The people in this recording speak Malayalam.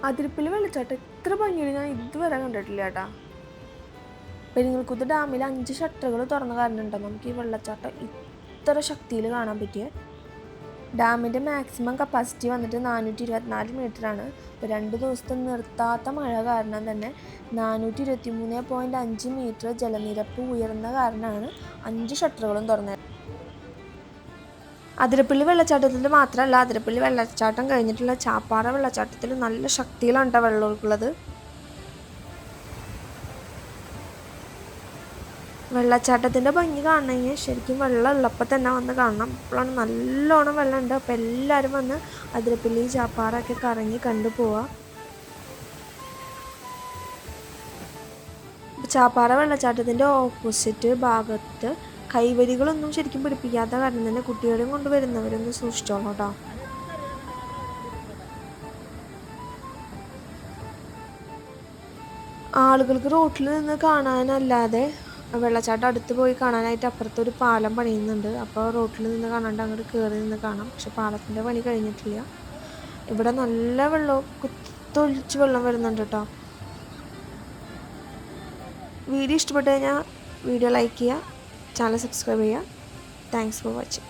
അതിരപ്പള്ളി വെള്ളച്ചാട്ടം ഇത്ര ഭംഗിയാണ് ഞാൻ ഇതുവരെ കണ്ടിട്ടില്ല കേട്ടാ. പെരിങ്ങൽകുത്ത് ഡാമിൽ 5 ഷട്ടറുകൾ തുറന്ന കാരണം ഉണ്ടോ നമുക്ക് ഈ വെള്ളച്ചാട്ടം ഇത്ര ശക്തിയിൽ കാണാൻ പറ്റിയ. ഡാമിൻ്റെ മാക്സിമം കപ്പാസിറ്റി വന്നിട്ട് 424 മീറ്ററാണ്. ഇപ്പോൾ 2 ദിവസത്തെ നിർത്താത്ത മഴ കാരണം തന്നെ 423.5 മീറ്റർ ജലനിരപ്പ് ഉയർന്ന കാരണമാണ് 5 ഷട്ടറുകളും തുറന്നത്. അതിരപ്പള്ളി വെള്ളച്ചാട്ടത്തിൽ മാത്രമല്ല, അതിരപ്പള്ളി വെള്ളച്ചാട്ടം കഴിഞ്ഞിട്ടുള്ള ചാപ്പാറ വെള്ളച്ചാട്ടത്തിൽ നല്ല ശക്തിയിലാണ് കേട്ടോ വെള്ളമൊഴുക്കുള്ളത്. വെള്ളച്ചാട്ടത്തിൻ്റെ ഭംഗി കാണണമെങ്കിൽ ശരിക്കും വെള്ളം ഉള്ളപ്പോൾ തന്നെ വന്ന് കാണണം. ഇപ്പോഴാണ് നല്ലോണം വെള്ളമുണ്ട്. അപ്പോൾ എല്ലാവരും വന്ന് അതിരപ്പള്ളി ചാപ്പാറൊക്കെ കറങ്ങി കണ്ടു പോവുക. ചാപ്പാറ വെള്ളച്ചാട്ടത്തിൻ്റെ ഓപ്പോസിറ്റ് ഭാഗത്ത് കൈവരികളൊന്നും ശരിക്കും പിടിപ്പിക്കാത്ത കാരണം തന്നെ കുട്ടികളെയും കൊണ്ട് വരുന്നവരൊന്ന് സൂക്ഷിച്ചോളൂ കേട്ടോ. ആളുകൾക്ക് റോട്ടിൽ നിന്ന് കാണാനല്ലാതെ വെള്ളച്ചാട്ടം അടുത്ത് പോയി കാണാനായിട്ട് അപ്പുറത്തൊരു പാലം പണിയുന്നുണ്ട്. അപ്പോൾ റോട്ടിൽ നിന്ന് കാണാണ്ട് അങ്ങോട്ട് കയറി നിന്ന് കാണാം. പക്ഷെ പാലത്തിൻ്റെ പണി കഴിഞ്ഞിട്ടില്ല. ഇവിടെ നല്ല വെള്ളം കുത്തൊലിച്ച് വെള്ളം വരുന്നുണ്ട് കേട്ടോ. വീഡിയോ ഇഷ്ടപ്പെട്ടു കഴിഞ്ഞാൽ വീഡിയോ ലൈക്ക് ചെയ്യുക, ചാനൽ സബ്സ്ക്രൈബ് ചെയ്യുക. Thanks for watching.